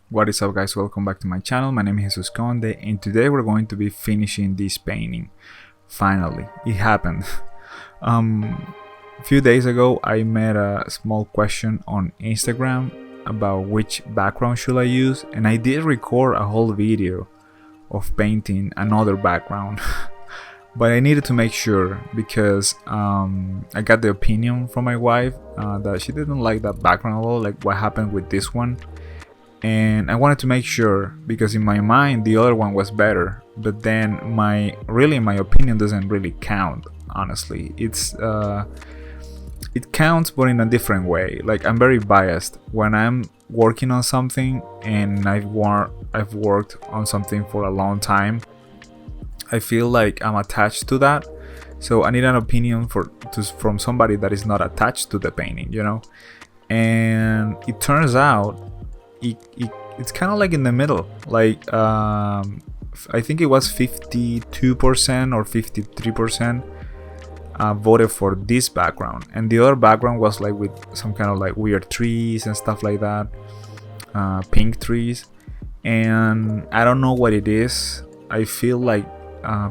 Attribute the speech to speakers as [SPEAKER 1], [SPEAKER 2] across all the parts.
[SPEAKER 1] What is up, guys? Welcome back to my channel. My name is Jesus Conde, and today we're going to be finishing this painting. Finally, it happened. A few days ago I made a small question on Instagram about which background should I use, and I did record a whole video of painting another background. But I needed to make sure because I got the opinion from my wife that she didn't like that background at all, like what happened with this one. And I wanted to make sure because in my mind the other one was better, but then my opinion doesn't really count. Honestly, it counts, but in a different way. Like, I'm very biased when I'm working on something and I've worked on something for a long time. I feel like I'm attached to that, so I need an opinion from somebody that is not attached to the painting, And it turns out it's kind of like in the middle. Like, I think it was 52% or 53% voted for this background, and the other background was like with some kind of like weird trees and stuff like that, pink trees. And I don't know what it is. I feel like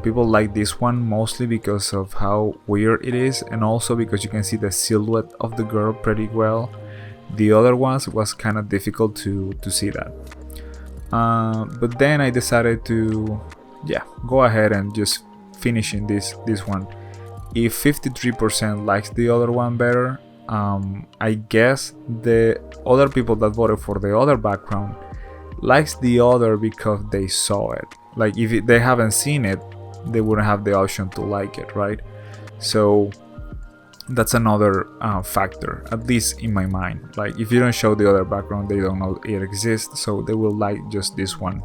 [SPEAKER 1] people like this one mostly because of how weird it is, and also because you can see the silhouette of the girl pretty well. The other ones was kind of difficult to see that. But then I decided to go ahead and just finishing this one. If 53% likes the other one better, I guess the other people that voted for the other background likes the other because they saw it. Like, if they haven't seen it, they wouldn't have the option to like it, right? So that's another factor, at least in my mind. Like, if you don't show the other background, they don't know it exists, so they will like just this one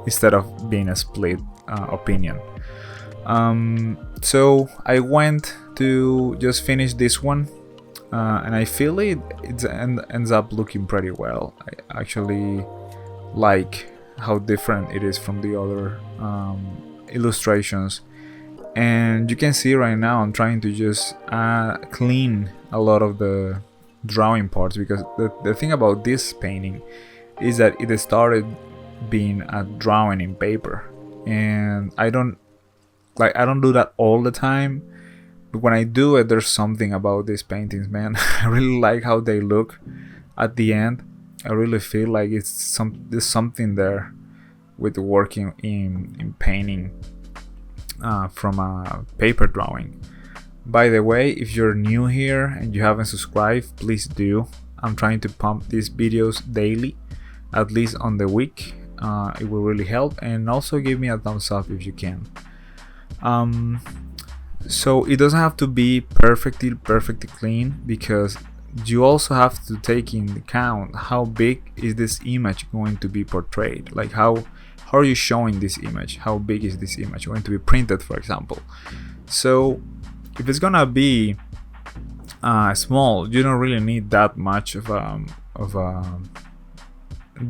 [SPEAKER 1] instead of being a split opinion. So I went to just finish this one, and I feel it ends up looking pretty well. I actually like how different it is from the other illustrations. And you can see right now I'm trying to just clean a lot of the drawing parts, because the thing about this painting is that it started being a drawing in paper, and I don't do that all the time, but when I do it, there's something about these paintings, man. I really like how they look at the end. I really feel like there's something there with working in painting from a paper drawing. By the way, if you're new here and you haven't subscribed, please do. I'm trying to pump these videos daily, at least on the week. It will really help, and also give me a thumbs up if you can. So it doesn't have to be perfectly clean, because you also have to take into account how big is this image going to be portrayed. Like, how are you showing this image? How big is this image going to be printed, for example? So if it's gonna be small, you don't really need that much of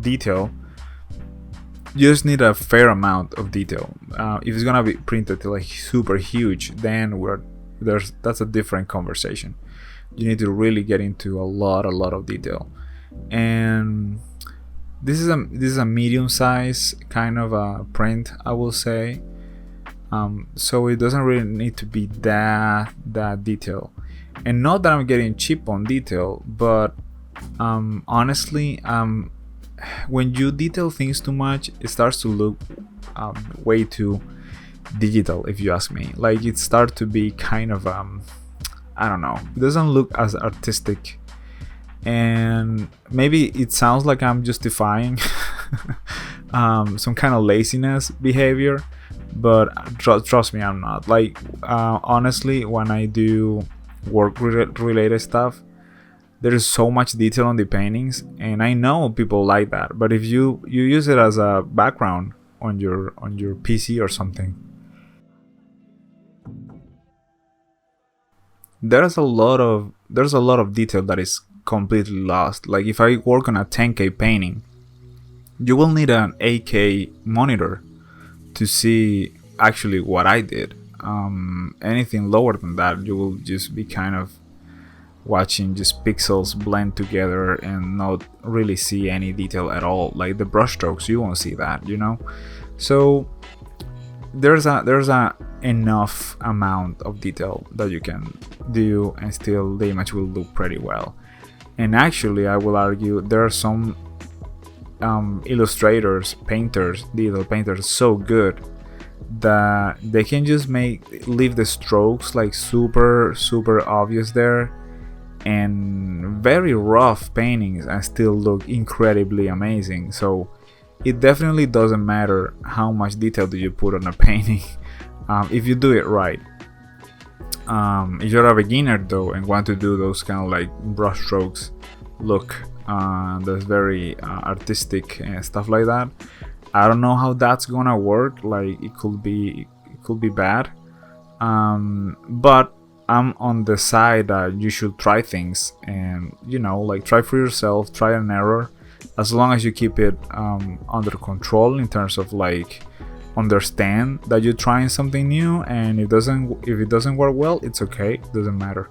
[SPEAKER 1] detail. You just need a fair amount of detail. If it's gonna be printed like super huge, then that's a different conversation. You need to really get into a lot of detail. And this is a medium size kind of a print, I will say. So it doesn't really need to be that detailed. And not that I'm getting cheap on detail, but honestly, when you detail things too much, it starts to look way too digital, if you ask me. Like, it starts to be kind of I don't know, it doesn't look as artistic. And maybe it sounds like I'm justifying some kind of laziness behavior, but trust me, I'm not. Like, honestly, when I do work related stuff, there is so much detail on the paintings, and I know people like that. But if you use it as a background on your PC or something, there's a lot of detail that is completely lost. Like, if I work on a 10K painting, you will need an 8K monitor to see actually what I did. Anything lower than that, you will just be kind of watching just pixels blend together and not really see any detail at all. Like the brushstrokes, you won't see that, you know. So there's a enough amount of detail that you can do and still the image will look pretty well. And actually, I will argue there are some illustrators, painters, digital painters, so good that they can just leave the strokes like super obvious there, and very rough paintings and still look incredibly amazing. So it definitely doesn't matter how much detail do you put on a painting, if you do it right. If you're a beginner though and want to do those kind of like brush strokes look, that's very artistic and stuff like that, I don't know how that's gonna work. Like it could be bad, but I'm on the side that you should try things and, you know, like try for yourself, try and error, as long as you keep it under control in terms of like understand that you're trying something new, and if it doesn't work well, it's okay, it doesn't matter.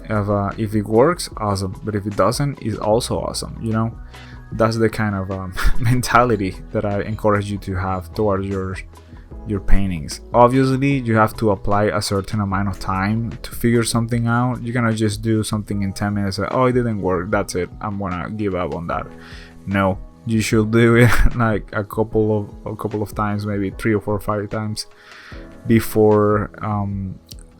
[SPEAKER 1] If it works, awesome, but if it doesn't, it's also awesome, you know. That's the kind of mentality that I encourage you to have towards your paintings. Obviously, you have to apply a certain amount of time to figure something out. You cannot just do something in 10 minutes and say, oh, it didn't work, that's it, I'm gonna give up on that. No, you should do it like a couple of times, maybe 3 or 4 or 5 times before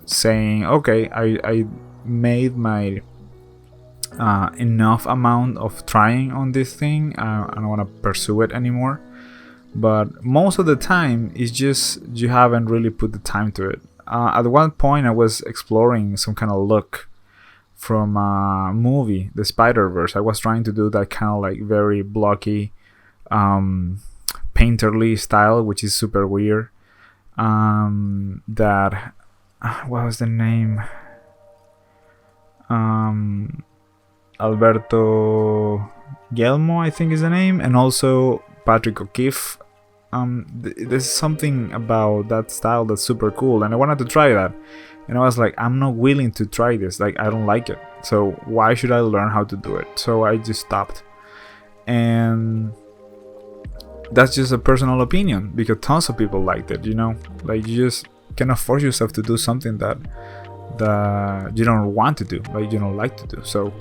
[SPEAKER 1] saying, okay, I made my enough amount of trying on this thing, I don't want to pursue it anymore. But most of the time it's just you haven't really put the time to it. At one point I was exploring some kind of look from a movie, the Spider-Verse. I was trying to do that kind of like very blocky painterly style, which is super weird. That what was the name? Alberto Gelmo, I think is the name, and also Patrick O'Keefe. There's something about that style that's super cool, and I wanted to try that. And I was like, I'm not willing to try this. Like, I don't like it. So why should I learn how to do it? So I just stopped. And that's just a personal opinion, because tons of people liked it, you know? Like, you just cannot force yourself to do something that you don't want to do, like you don't like to do. So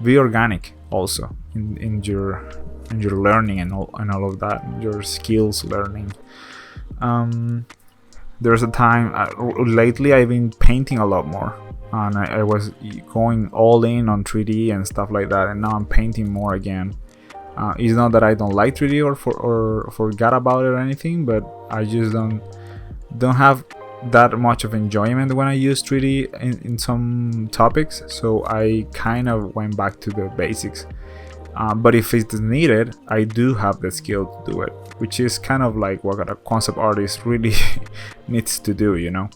[SPEAKER 1] be organic also in your learning and all of that, your skills learning. There's a time lately I've been painting a lot more, and I was going all in on 3D and stuff like that, and now I'm painting more again. It's not that I don't like 3D or forgot about it or anything, but I just don't have that much of enjoyment when I use 3D in some topics, so I kind of went back to the basics. But if it's needed, I do have the skill to do it, which is kind of like what a concept artist really needs to do, you know.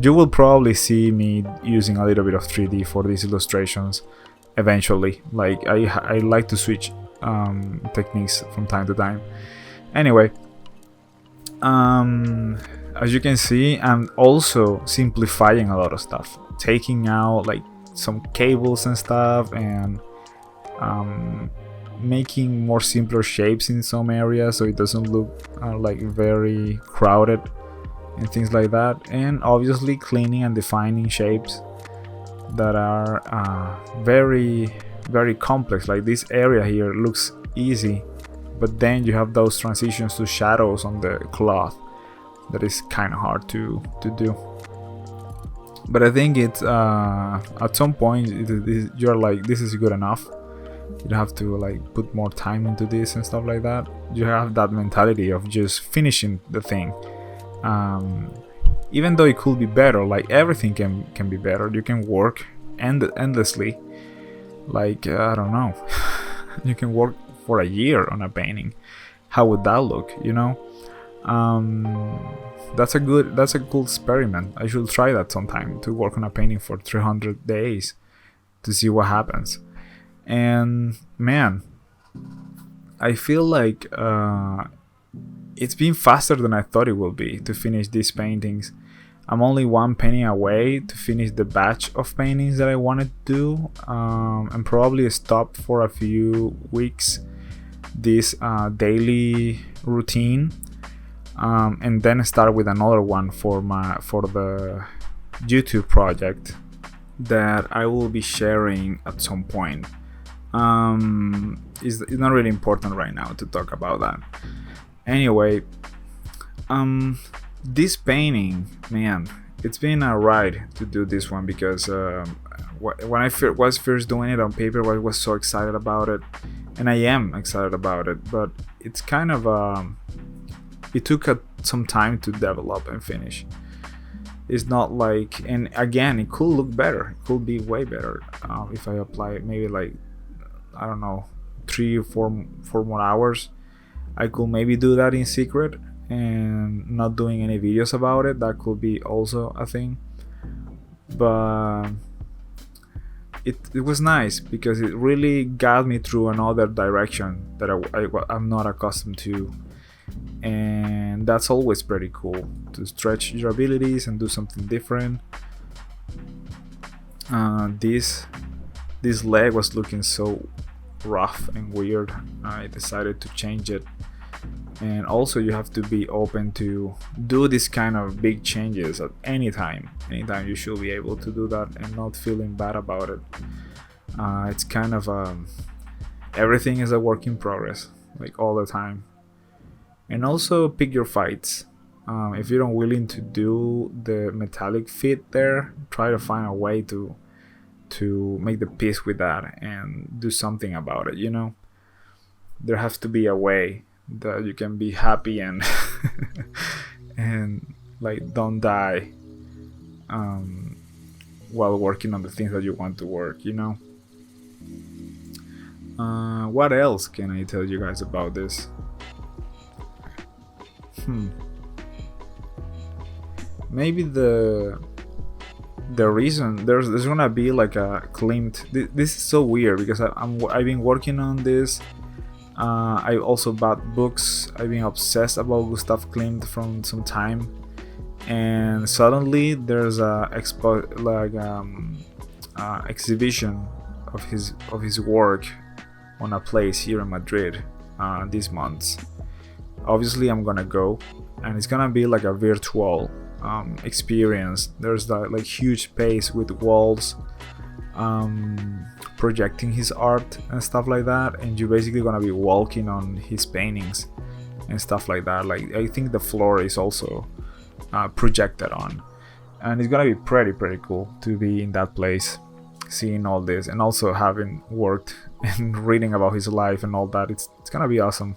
[SPEAKER 1] You will probably see me using a little bit of 3D for these illustrations eventually. Like I like to switch techniques from time to time. Anyway, as you can see, I'm also simplifying a lot of stuff, taking out like some cables and stuff, and making more simpler shapes in some areas so it doesn't look like very crowded and things like that. And obviously cleaning and defining shapes that are very complex. Like this area here looks easy, but then you have those transitions to shadows on the cloth that is kind of hard to do. But I think it's at some point you're like, this is good enough. You don't have to like put more time into this and stuff like that. You have that mentality of just finishing the thing, even though it could be better. Like everything can be better. You can work endlessly. Like I don't know, you can work for a year on a painting. How would that look, you know? That's a cool experiment. I should try that sometime, to work on a painting for 300 days to see what happens. And man, I feel like it's been faster than I thought it will be to finish these paintings. I'm only one painting away to finish the batch of paintings that I wanted to do, and probably stop for a few weeks this daily routine, and then start with another one for the YouTube project that I will be sharing at some point. It's not really important right now to talk about that. Anyway, this painting, man, it's been a ride to do this one, because when I was first doing it on paper, I was so excited about it, and I am excited about it, but it's kind of it took some time to develop and finish. It's not like, and again, it could look better, it could be way better if I apply maybe like, I don't know, 3 or 4 more hours. I could maybe do that in secret and not doing any videos about it. That could be also a thing, but it was nice because it really got me through another direction that I'm not accustomed to, and that's always pretty cool, to stretch your abilities and do something different. This leg was looking so rough and weird. I decided to change it. And also, you have to be open to do this kind of big changes at any time. Anytime you should be able to do that and not feeling bad about it. It's kind of everything is a work in progress, like all the time. And also pick your fights. If you're not willing to do the metallic fit there, try to find a way to make the peace with that and do something about it, you know? There has to be a way that you can be happy and and like don't die while working on the things that you want to work, you know? What else can I tell you guys about this? Maybe the reason there's gonna be like a Klimt. This is so weird because I've been working on this. I also bought books. I've been obsessed about Gustav Klimt from some time, and suddenly there's a exhibition of his work on a place here in Madrid this month. Obviously, I'm gonna go, and it's gonna be like a virtual experience. There's that like huge space with walls projecting his art and stuff like that, and you're basically gonna be walking on his paintings and stuff like that. Like, I think the floor is also projected on, and it's gonna be pretty cool to be in that place, seeing all this, and also having worked and reading about his life and all that. It's gonna be awesome.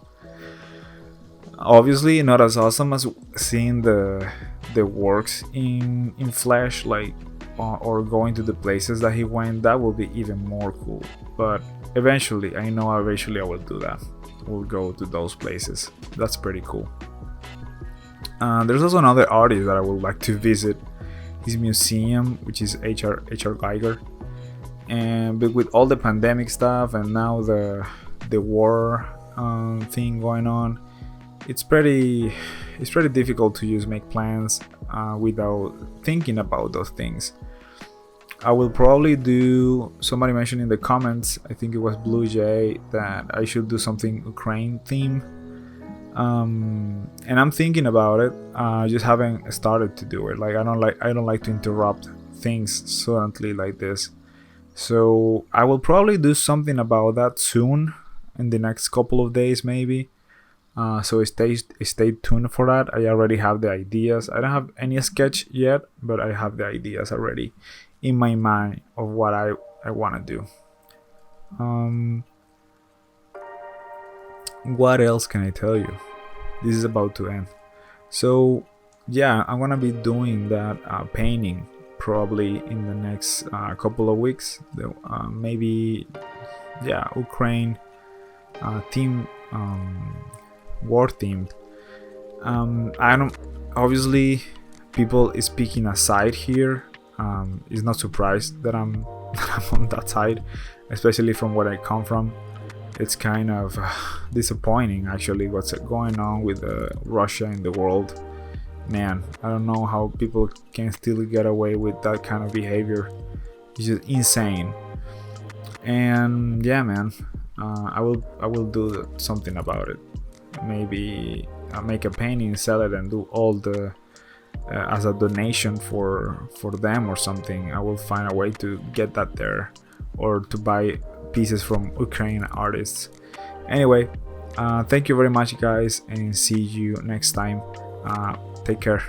[SPEAKER 1] Obviously not as awesome as seeing the works in flesh, like or going to the places that he went. That will be even more cool, but eventually I will do that. We'll go to those places. That's pretty cool. There's also another artist that I would like to visit, his museum, which is H.R. Geiger, but with all the pandemic stuff and now the war thing going on, it's pretty difficult to just make plans without thinking about those things. I will probably do, somebody mentioned in the comments, I think it was Blue Jay, that I should do something Ukraine theme, and I'm thinking about it. Just haven't started to do it. Like, I don't like to interrupt things suddenly like this, so I will probably do something about that soon, in the next couple of days maybe. So stay tuned for that. I already have the ideas. I don't have any sketch yet, but I have the ideas already in my mind of what I want to do. What else can I tell you? This is about to end. So yeah, I'm gonna be doing that painting probably in the next couple of weeks. Maybe, yeah, Ukraine theme, war themed. I don't, obviously people is picking a side here. Is not surprised that I'm on that side, especially from where I come from. It's kind of disappointing actually what's going on with Russia in the world, man, I don't know how people can still get away with that kind of behavior. It's just insane. And yeah, man, I will do something about it. Maybe make a painting, sell it, and do all the as a donation for them or something. I will find a way to get that there, or to buy pieces from Ukrainian artists. Anyway, thank you very much, guys, and see you next time. Take care.